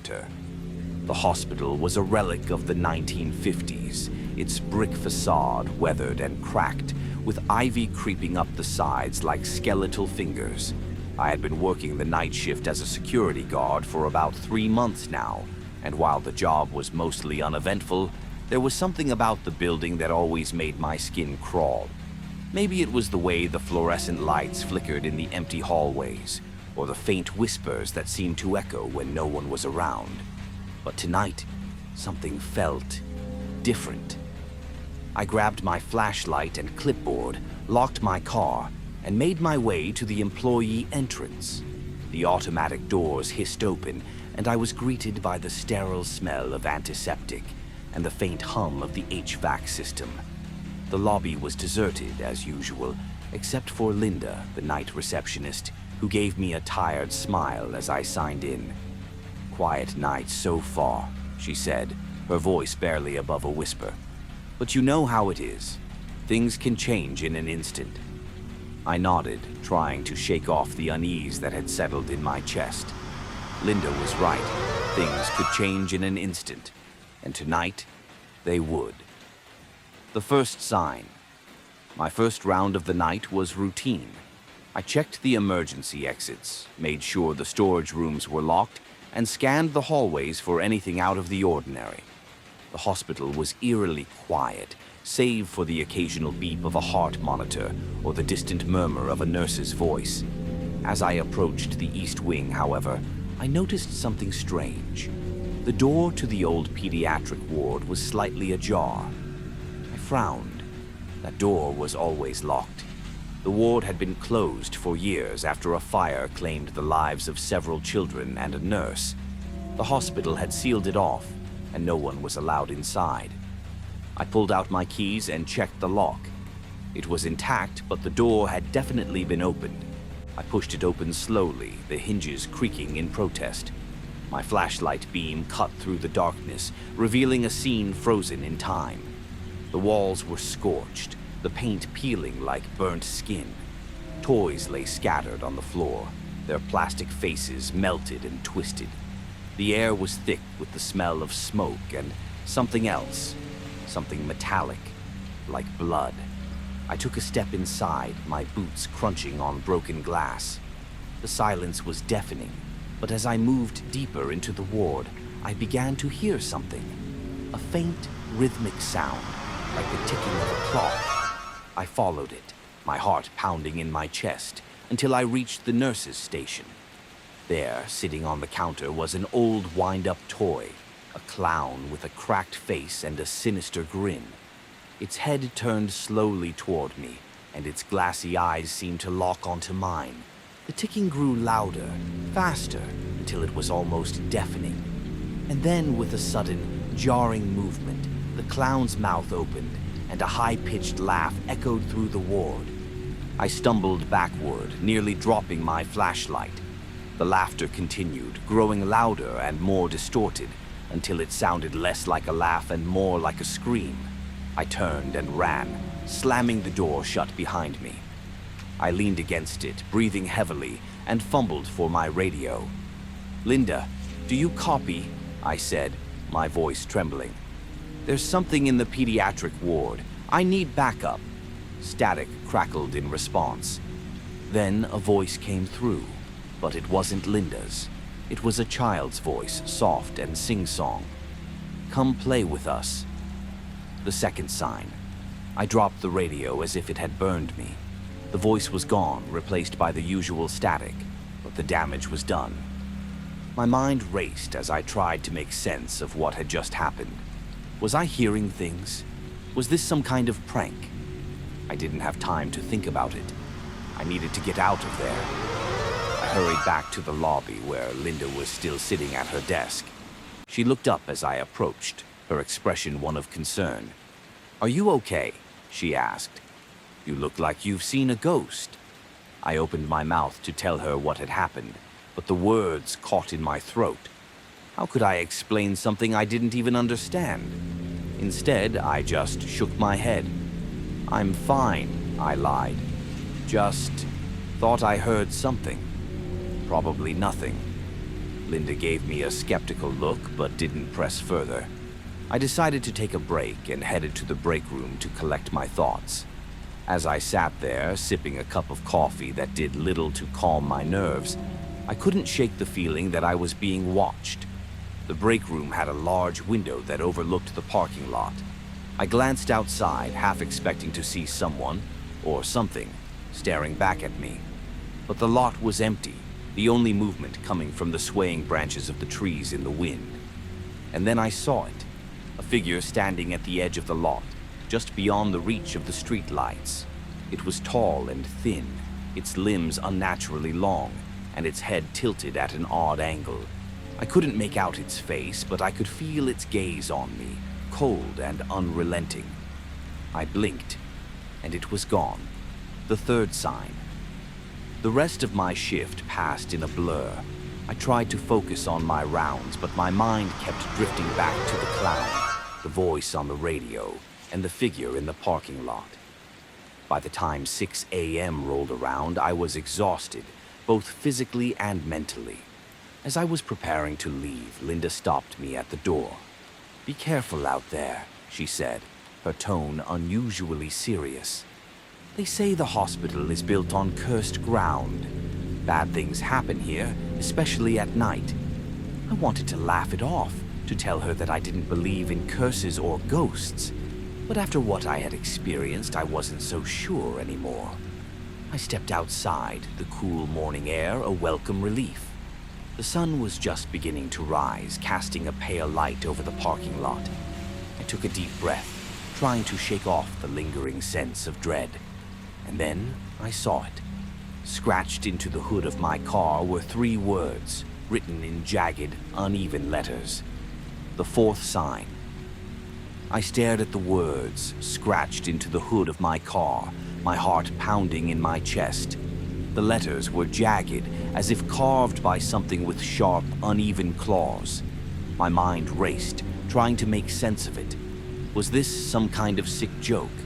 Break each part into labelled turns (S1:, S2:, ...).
S1: Center. The hospital was a relic of the 1950s, its brick facade weathered and cracked, with ivy creeping up the sides like skeletal fingers. I had been working the night shift as a security guard for about 3 months now, and while the job was mostly uneventful, there was something about the building that always made my skin crawl. Maybe it was the way the fluorescent lights flickered in the empty hallways, or the faint whispers that seemed to echo when no one was around. But tonight, something felt different. I grabbed my flashlight and clipboard, locked my car, and made my way to the employee entrance. The automatic doors hissed open, and I was greeted by the sterile smell of antiseptic and the faint hum of the HVAC system. The lobby was deserted, as usual, except for Linda, the night receptionist, who gave me a tired smile as I signed in. "Quiet night so far," she said, her voice barely above a whisper. "But you know how it is. Things can change in an instant." I nodded, trying to shake off the unease that had settled in my chest. Linda was right. Things could change in an instant, and tonight, they would. The first sign. My first round of the night was routine. I checked the emergency exits, made sure the storage rooms were locked, and scanned the hallways for anything out of the ordinary. The hospital was eerily quiet, save for the occasional beep of a heart monitor or the distant murmur of a nurse's voice. As I approached the east wing, however, I noticed something strange. The door to the old pediatric ward was slightly ajar. I frowned. That door was always locked. The ward had been closed for years after a fire claimed the lives of several children and a nurse. The hospital had sealed it off, and no one was allowed inside. I pulled out my keys and checked the lock. It was intact, but the door had definitely been opened. I pushed it open slowly, the hinges creaking in protest. My flashlight beam cut through the darkness, revealing a scene frozen in time. The walls were scorched, the paint peeling like burnt skin. Toys lay scattered on the floor, their plastic faces melted and twisted. The air was thick with the smell of smoke and something else, something metallic, like blood. I took a step inside, my boots crunching on broken glass. The silence was deafening, but as I moved deeper into the ward, I began to hear something. A faint, rhythmic sound, like the ticking of a clock. I followed it, my heart pounding in my chest, until I reached the nurse's station. There, sitting on the counter, was an old wind-up toy, a clown with a cracked face and a sinister grin. Its head turned slowly toward me, and its glassy eyes seemed to lock onto mine. The ticking grew louder, faster, until it was almost deafening. And then, with a sudden, jarring movement, the clown's mouth opened, and a high-pitched laugh echoed through the ward. I stumbled backward, nearly dropping my flashlight. The laughter continued, growing louder and more distorted, until it sounded less like a laugh and more like a scream. I turned and ran, slamming the door shut behind me. I leaned against it, breathing heavily, and fumbled for my radio. "Linda, do you copy?" I said, my voice trembling. "There's something in the pediatric ward. I need backup." Static crackled in response. Then a voice came through, but it wasn't Linda's. It was a child's voice, soft and sing-song. "Come play with us." The second sign. I dropped the radio as if it had burned me. The voice was gone, replaced by the usual static, but the damage was done. My mind raced as I tried to make sense of what had just happened. Was I hearing things? Was this some kind of prank? I didn't have time to think about it. I needed to get out of there. I hurried back to the lobby where Linda was still sitting at her desk. She looked up as I approached, her expression one of concern. "Are you okay?" she asked. "You look like you've seen a ghost." I opened my mouth to tell her what had happened, but the words caught in my throat. How could I explain something I didn't even understand? Instead, I just shook my head. "I'm fine," I lied. "Just thought I heard something. Probably nothing." Linda gave me a skeptical look but didn't press further. I decided to take a break and headed to the break room to collect my thoughts. As I sat there, sipping a cup of coffee that did little to calm my nerves, I couldn't shake the feeling that I was being watched. The break room had a large window that overlooked the parking lot. I glanced outside, half expecting to see someone, or something, staring back at me. But the lot was empty, the only movement coming from the swaying branches of the trees in the wind. And then I saw it, a figure standing at the edge of the lot, just beyond the reach of the street lights. It was tall and thin, its limbs unnaturally long, and its head tilted at an odd angle. I couldn't make out its face, but I could feel its gaze on me, cold and unrelenting. I blinked, and it was gone. The third sign. The rest of my shift passed in a blur. I tried to focus on my rounds, but my mind kept drifting back to the clown, the voice on the radio, and the figure in the parking lot. By the time 6 a.m. rolled around, I was exhausted, both physically and mentally. As I was preparing to leave, Linda stopped me at the door. "Be careful out there," she said, her tone unusually serious. "They say the hospital is built on cursed ground. Bad things happen here, especially at night." I wanted to laugh it off, to tell her that I didn't believe in curses or ghosts. But after what I had experienced, I wasn't so sure anymore. I stepped outside, the cool morning air a welcome relief. The sun was just beginning to rise, casting a pale light over the parking lot. I took a deep breath, trying to shake off the lingering sense of dread. And then I saw it. Scratched into the hood of my car were 3 words, written in jagged, uneven letters. The fourth sign. I stared at the words, scratched into the hood of my car, my heart pounding in my chest. The letters were jagged, as if carved by something with sharp, uneven claws. My mind raced, trying to make sense of it. Was this some kind of sick joke?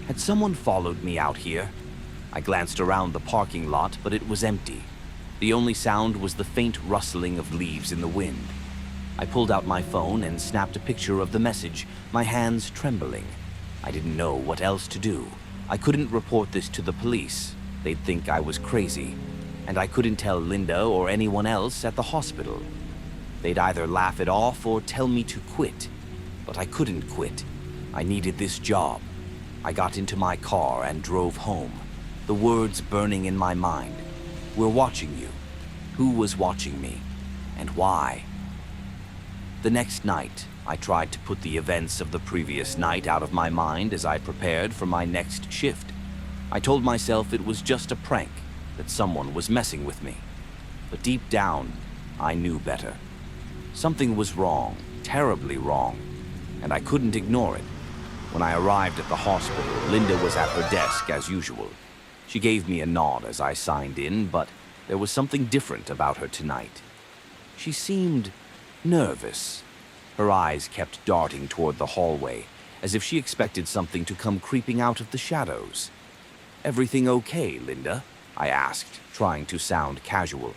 S1: Had someone followed me out here? I glanced around the parking lot, but it was empty. The only sound was the faint rustling of leaves in the wind. I pulled out my phone and snapped a picture of the message, my hands trembling. I didn't know what else to do. I couldn't report this to the police. They'd think I was crazy. And I couldn't tell Linda or anyone else at the hospital. They'd either laugh it off or tell me to quit. But I couldn't quit. I needed this job. I got into my car and drove home, the words burning in my mind. "We're watching you." Who was watching me? And why? The next night, I tried to put the events of the previous night out of my mind as I prepared for my next shift. I told myself it was just a prank, that someone was messing with me. But deep down, I knew better. Something was wrong, terribly wrong, and I couldn't ignore it. When I arrived at the hospital, Linda was at her desk as usual. She gave me a nod as I signed in, but there was something different about her tonight. She seemed nervous. Her eyes kept darting toward the hallway, as if she expected something to come creeping out of the shadows. "Everything okay, Linda?" I asked, trying to sound casual.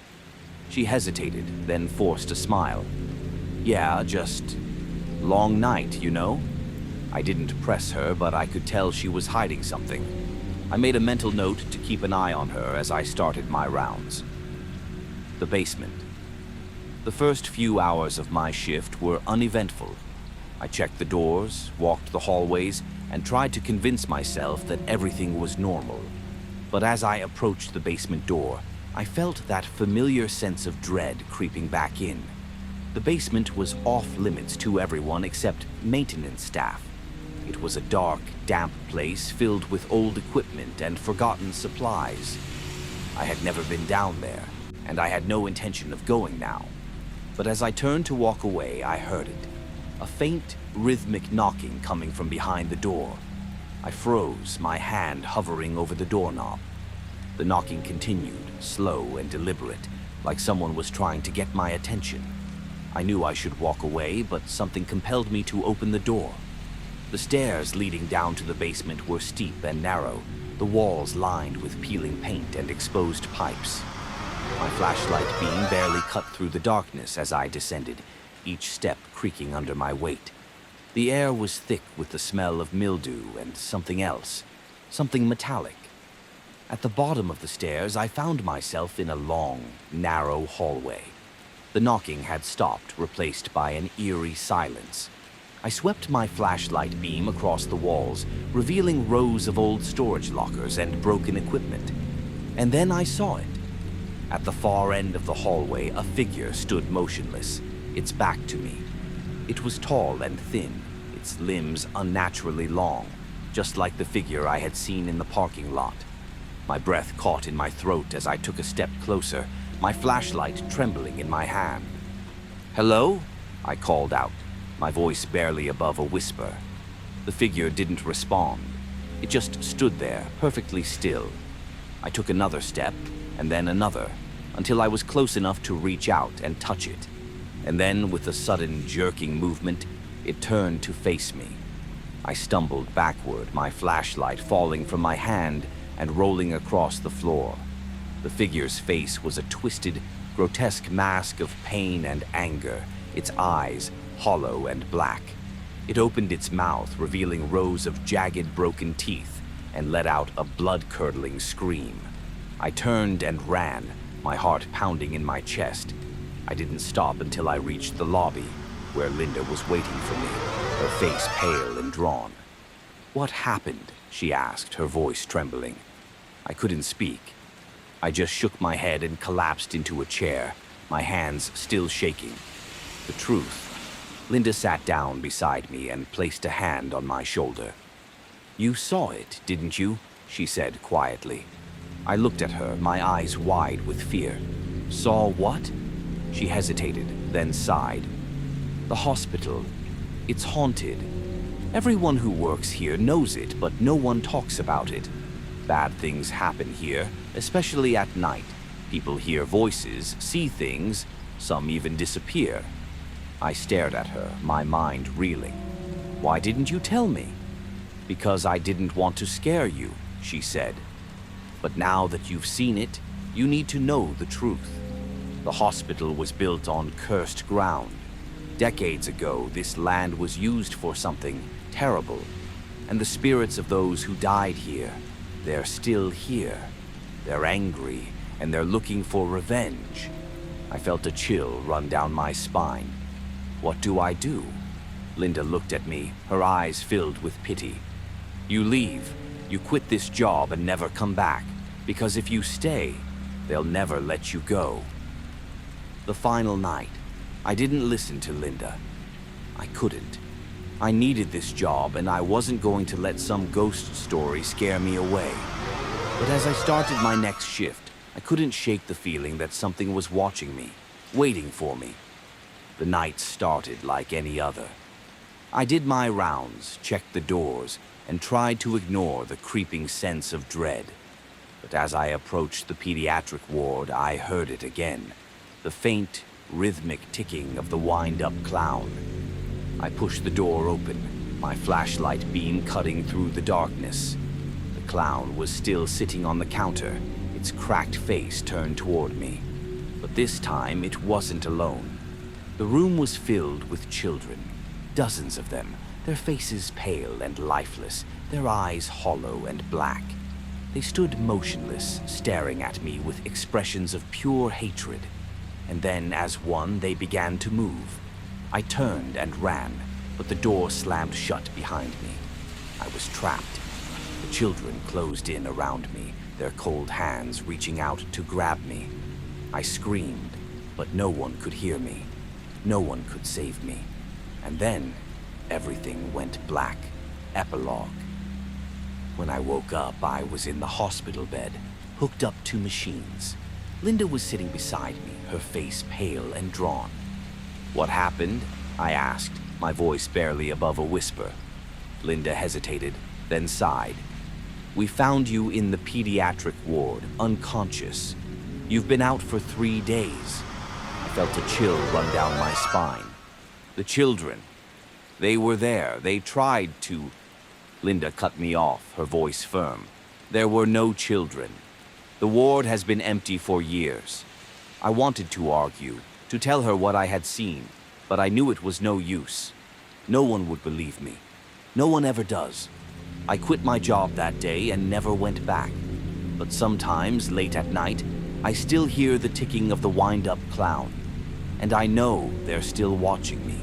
S1: She hesitated, then forced a smile. "Yeah, just long night, you know?" I didn't press her, but I could tell she was hiding something. I made a mental note to keep an eye on her as I started my rounds. The basement. The first few hours of my shift were uneventful. I checked the doors, walked the hallways, and tried to convince myself that everything was normal. But as I approached the basement door, I felt that familiar sense of dread creeping back in. The basement was off-limits to everyone except maintenance staff. It was a dark, damp place filled with old equipment and forgotten supplies. I had never been down there, and I had no intention of going now. But as I turned to walk away, I heard it. A faint, rhythmic knocking coming from behind the door. I froze, my hand hovering over the doorknob. The knocking continued, slow and deliberate, like someone was trying to get my attention. I knew I should walk away, but something compelled me to open the door. The stairs leading down to the basement were steep and narrow, the walls lined with peeling paint and exposed pipes. My flashlight beam barely cut through the darkness as I descended, each step creaking under my weight. The air was thick with the smell of mildew and something else, something metallic. At the bottom of the stairs, I found myself in a long, narrow hallway. The knocking had stopped, replaced by an eerie silence. I swept my flashlight beam across the walls, revealing rows of old storage lockers and broken equipment. And then I saw it. At the far end of the hallway, a figure stood motionless, its back to me. It was tall and thin, its limbs unnaturally long, just like the figure I had seen in the parking lot. My breath caught in my throat as I took a step closer, my flashlight trembling in my hand. "Hello?" I called out, my voice barely above a whisper. The figure didn't respond. It just stood there, perfectly still. I took another step, and then another, until I was close enough to reach out and touch it. And then, with a sudden jerking movement, it turned to face me. I stumbled backward, my flashlight falling from my hand and rolling across the floor. The figure's face was a twisted, grotesque mask of pain and anger, its eyes hollow and black. It opened its mouth, revealing rows of jagged, broken teeth, and let out a blood-curdling scream. I turned and ran, my heart pounding in my chest. I didn't stop until I reached the lobby, where Linda was waiting for me, her face pale and drawn. "What happened?" she asked, her voice trembling. I couldn't speak. I just shook my head and collapsed into a chair, my hands still shaking. The truth. Linda sat down beside me and placed a hand on my shoulder. "You saw it, didn't you?" she said quietly. I looked at her, my eyes wide with fear. "Saw what?" She hesitated, then sighed. "The hospital. It's haunted. Everyone who works here knows it, but no one talks about it. Bad things happen here, especially at night. People hear voices, see things, some even disappear." I stared at her, my mind reeling. "Why didn't you tell me?" "Because I didn't want to scare you," she said. "But now that you've seen it, you need to know the truth. The hospital was built on cursed ground. Decades ago, this land was used for something terrible, and the spirits of those who died here, they're still here. They're angry, and they're looking for revenge." I felt a chill run down my spine. "What do I do?" Linda looked at me, her eyes filled with pity. "You leave. You quit this job and never come back, because if you stay, they'll never let you go." The final night, I didn't listen to Linda. I couldn't. I needed this job, and I wasn't going to let some ghost story scare me away. But as I started my next shift, I couldn't shake the feeling that something was watching me, waiting for me. The night started like any other. I did my rounds, checked the doors, and tried to ignore the creeping sense of dread. But as I approached the pediatric ward, I heard it again. The faint, rhythmic ticking of the wind-up clown. I pushed the door open, my flashlight beam cutting through the darkness. The clown was still sitting on the counter, its cracked face turned toward me. But this time, it wasn't alone. The room was filled with children, dozens of them, their faces pale and lifeless, their eyes hollow and black. They stood motionless, staring at me with expressions of pure hatred. And then, as one, they began to move. I turned and ran, but the door slammed shut behind me. I was trapped. The children closed in around me, their cold hands reaching out to grab me. I screamed, but no one could hear me. No one could save me. And then, everything went black. Epilogue. When I woke up, I was in the hospital bed, hooked up to machines. Linda was sitting beside me, her face pale and drawn. "What happened?" I asked, my voice barely above a whisper. Linda hesitated, then sighed. "We found you in the pediatric ward, unconscious. You've been out for 3 days." I felt a chill run down my spine. "The children. They were there. They tried to..." Linda cut me off, her voice firm. "There were no children. The ward has been empty for years. I wanted to argue, to tell her what I had seen, but I knew it was no use. No one would believe me. No one ever does. I quit my job that day and never went back. But sometimes, late at night, I still hear the ticking of the wind-up clown. And I know they're still watching me.